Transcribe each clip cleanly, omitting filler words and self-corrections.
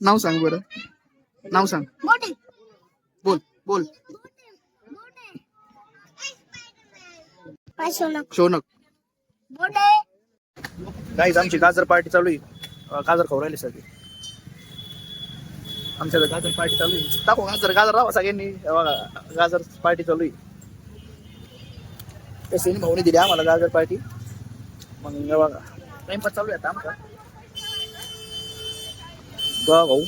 नाव सांग बरं. नाव सांग. बोल बोल. शौनक. गाईज आमची गाजर पार्टी चालू आहे. गाजर खाऊ राहिले सगळे. आमच्या गाजर पार्टी चालू आहे. टाकू गाजर गाजर राहा सगळ्यांनी. बघा गाजर पार्टी चालू आहे. तसे भाऊने दिली आम्हाला गाजर पार्टी. मग बघा टाइमपास चालू आहे आता आमचा. बघा भाऊ.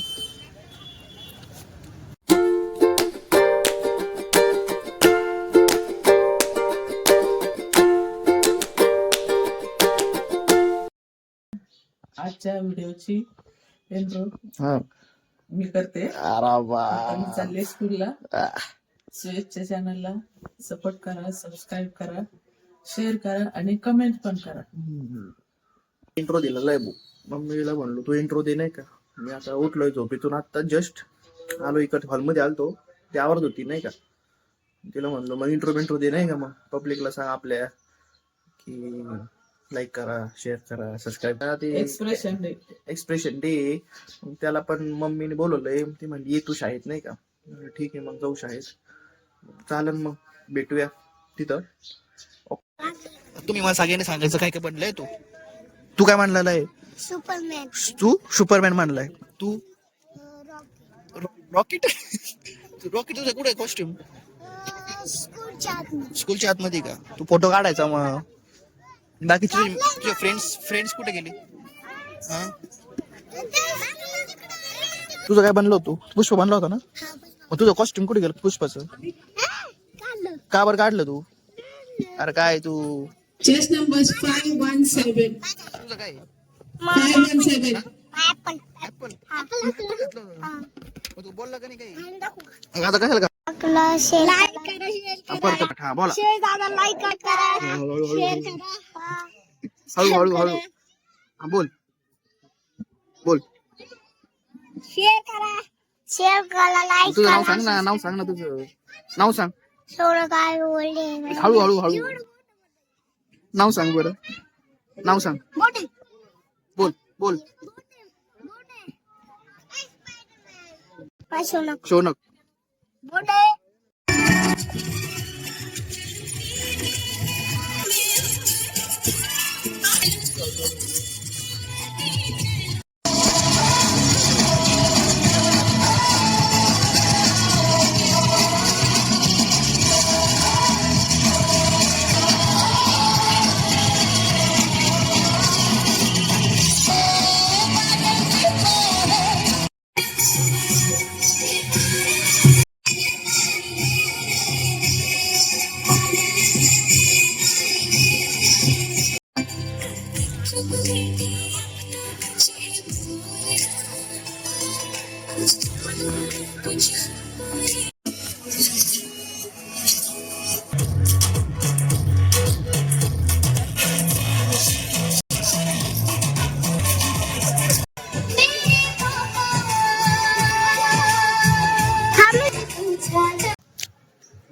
आजच्या व्हिडिओची इंट्रो हा मी करते. अरे वा. मी चालले स्कूलला. सुयशच्या चॅनलला सपोर्ट करा, सबस्क्राईब करा, शेअर करा आणि कमेंट पण करा. इंट्रो दिलेला आहे भाऊ. मम्मीला म्हणलो तू इंट्रो दे नाही का. मी आता उठलोय झोपेतून आता जस्ट आलो इकडे हॉलमध्ये आलतो. ती आवडत होती नाही का. तिला म्हणलो मग इंट्रो दे नाही का. मग पब्लिकला सांग आपल्या की लाईक करा, शेअर करा, सबस्क्राईब करा. ते एक्सप्रेशन डे त्याला पण मम्मीने बोलवलंय. ती म्हणली ये तू शाळेत नाही का. ठीक आहे मग जाऊ शाळेत. चालन मग भेटूया तिथं. तुम्ही मला सगळ्यांनी सांगायचं काय काय बनलंय. तू काय म्हणलेला आहे. सुपरमॅन. तू सुपरमॅन म्हणलाय. तू रॉकेट. रॉकेट तुझं कुठे कॉस्ट्युम. स्कूलच्या आतमध्ये का. तू फोटो काढायचा मग. बाकी तुझे फ्रेंड्स कुठे गेले. हा तुझं काय बनलं होतं. पुष्प बनला होता ना. मग तुझं कॉस्ट्युम कुठे गेलं पुष्पाचं. का बरं काढलं तू. अरे काय तू. Chest number 517. तुझं काय 517. ऍपल. तू बोलला का नाही काही. आता कशाला का. हा बोला. हळू हा बोल बोल. शेअर करा, लाईक तुझं नाव करा. सांग ना. नाव सांग ना तुझं. नाव सांग. काय बोलले. हळू नाव सांग बरं. नाव सांग. बोल बोल. शौनक.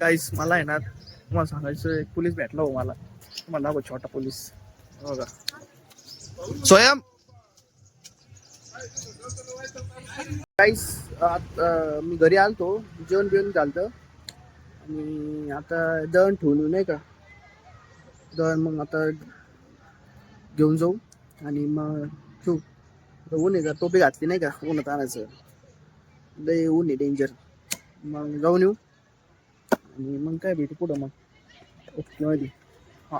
गाईस मला आहे ना तुम्हाला सांगायचं. एक पोलीस भेटला हो मला. तुम्हाला छोटा पोलीस बघा. स्वयं गाईस मी घरी आलतो. जेवण बिवण झालतं आणि आता दळण ठेवून नाही का. दळण मग आता घेऊन जाऊ आणि मग ठेवू. ऊन आहे का. टोपी घातली नाही का. ऊन आणायचं लय ऊन आहे डेंजर. मग जाऊन येऊ आणि मग काय भेटू पुढं मग. ओके हा.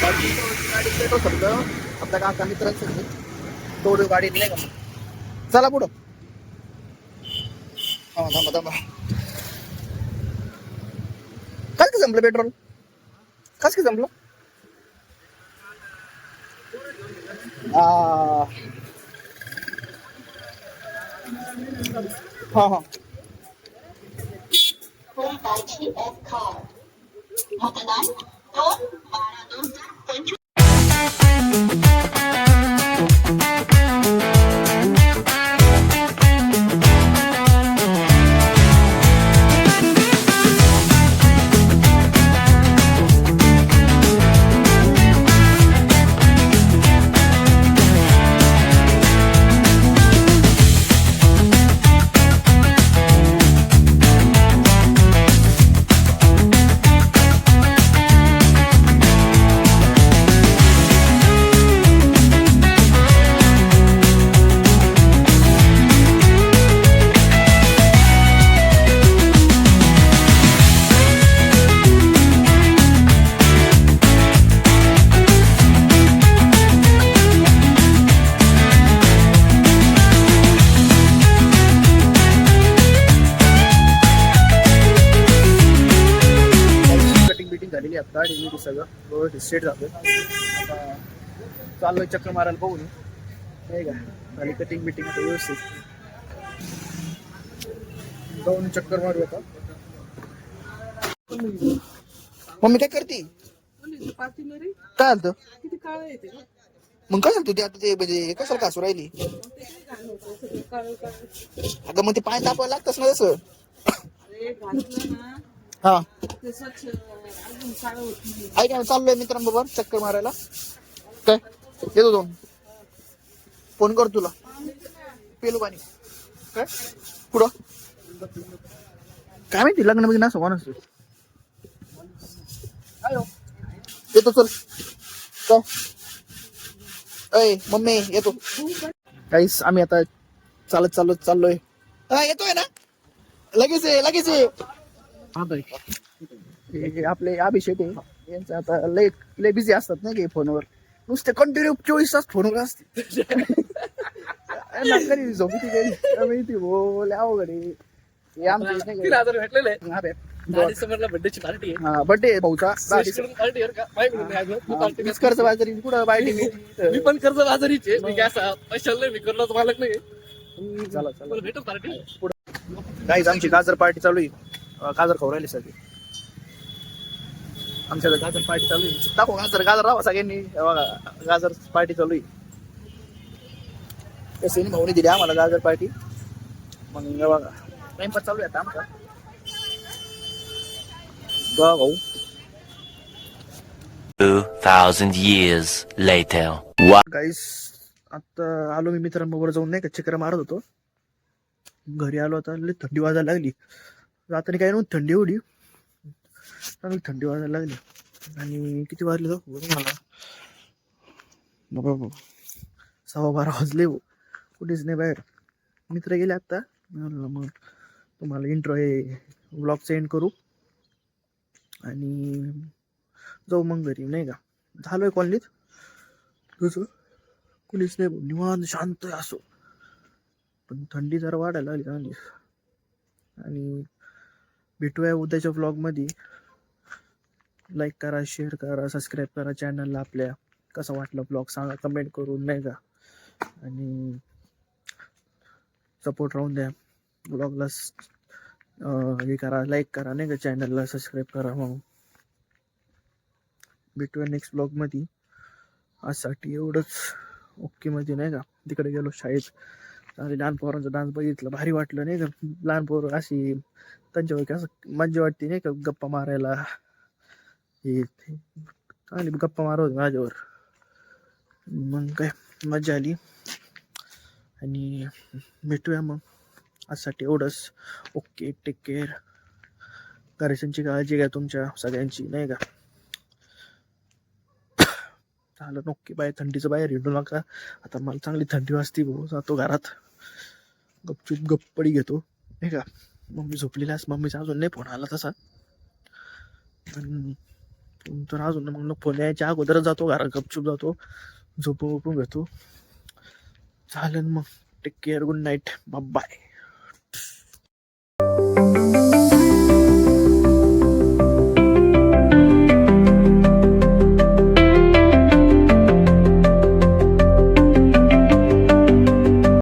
गाडी पेटो समजा आपल्या काका मित्रांसाठी थोडी गाडी नाही का. चला पुढं. थांबा. काय काय संपलं पेट्रोल. कस काय संपलं. हा मतदान 2/12/2025. सगळं व्यवस्थित सेट झालं. आता चाललोय चक्कर मारायला बघून नाही का, झाली कटिंग बिटिंग आता व्यवस्थित. जाऊन चक्कर मारू आता. मम्मी काय करते? काय आलं? किती काळ येते मग कसं तू ते आता ते म्हणजे कशाला कासू राहिली? अगं मग ते पाय तापायला लागतच ना तसं. हा ऐक ना, चाललोय मित्रांबरोबर चक्कर मारायला. काय येतो दोन, फोन कर तुला. पेलो पाणी काय पुढं काय माहिती लग्न मध्ये नसं कोण असतो. येतो चल. काय अय मम्मी येतो. काहीच आम्ही आता चालत चाललोय. येतोय ना, लगेच लगेच आपले अभिषेक आहे यांचं आता लय बिझी असतात ना की फोनवर, नुसते कंटिन्यू 24 तास फोनवर असते. झोपी ती बोल अवघड बर्थडे भाऊचा. कर्ज बाजारी कुठं बायटी मी पण कर्ज बाजारीचे पैशाला नाही, मी करलो मालक नाही. चला भेटू पार्टी. गाईज आमची गाजर पार्टी चालू आहे. गाजर खाऊ राहिले सगळे. आमच्या गाजर पार्टी चालू आहे. दाखव गाजर राहा सगळ्यांनी. हे बघा गाजर पार्टी चालू आहे. कसं भाऊने दिली आम्हाला गाजर पार्टी. मग हे बघा टाइमपास चालू आहे आता आमचा. बघा भाऊ 2000 years later. गाईस आता आलो मी मित्रांबरोबर जाऊन नाही का चक्कर मारत होतो. घरी आलो आता लय थंडी वाजायला लागली. रात्री काय नव्हती थंडी एवढी, चांगली थंडी वाजायला लागली. आणि किती वाजले जाऊ मला 12:15 वाजले. कुठेच नाही बाहेर. मित्र गेले आता. मग तुम्हाला इंट्रो हे व्लॉग एंड करू आणि जाऊ मग घरी नाही का. झालोय कॉलनीत तुझं कुणीच नाही, निवांत शांत आहे असो. पण थंडी जरा वाढायला लागली चांगली. आणि भेटूया उद्याच्या व्लॉगमध्ये. लाईक करा, शेअर करा, सबस्क्राईब करा चॅनलला आपल्या. कसं वाटलं ब्लॉग सांगा कमेंट करून नाही का. आणि सपोर्ट राहून द्या ब्लॉगला. हे करा, लाईक करा नाही का, चॅनलला सबस्क्राईब करा. मग भेटूया नेक्स्ट ब्लॉगमध्ये. आजसाठी एवढंच. ओके मध्ये नाही का. तिकडे गेलो शाळेत, चांगली लहान पोरांचा डान्स बघितलं, भारी वाटलं नाही का. लहान पोरं अशी त्यांच्यावर असं मज्जा वाटते नाही का, गप्पा मारायला. हे चांगली गप्पा मारत होते माझ्यावर. मग काय मजा आली. आणि भेटूया मग. आजसाठी एवढंच. Okay, take care. घरच्यांची काळजी घ्या तुमच्या सगळ्यांची नाही का. झालं नक्की बाय. थंडीचं बाहेर हिंडू नका. आता मला चांगली थंडी वाजती भाऊ. जातो घरात गपचूप गप्पडी घेतो नाही का. मम्मी झोपलेली असं, मम्मीचा अजून नाही फोन आला तसा. पण तर अजून मग फोन यायच्या अगोदरच जातो घरात, गपचूप जातो, झोपून घेतो. चालेल मग. Take care. Good night. Bye.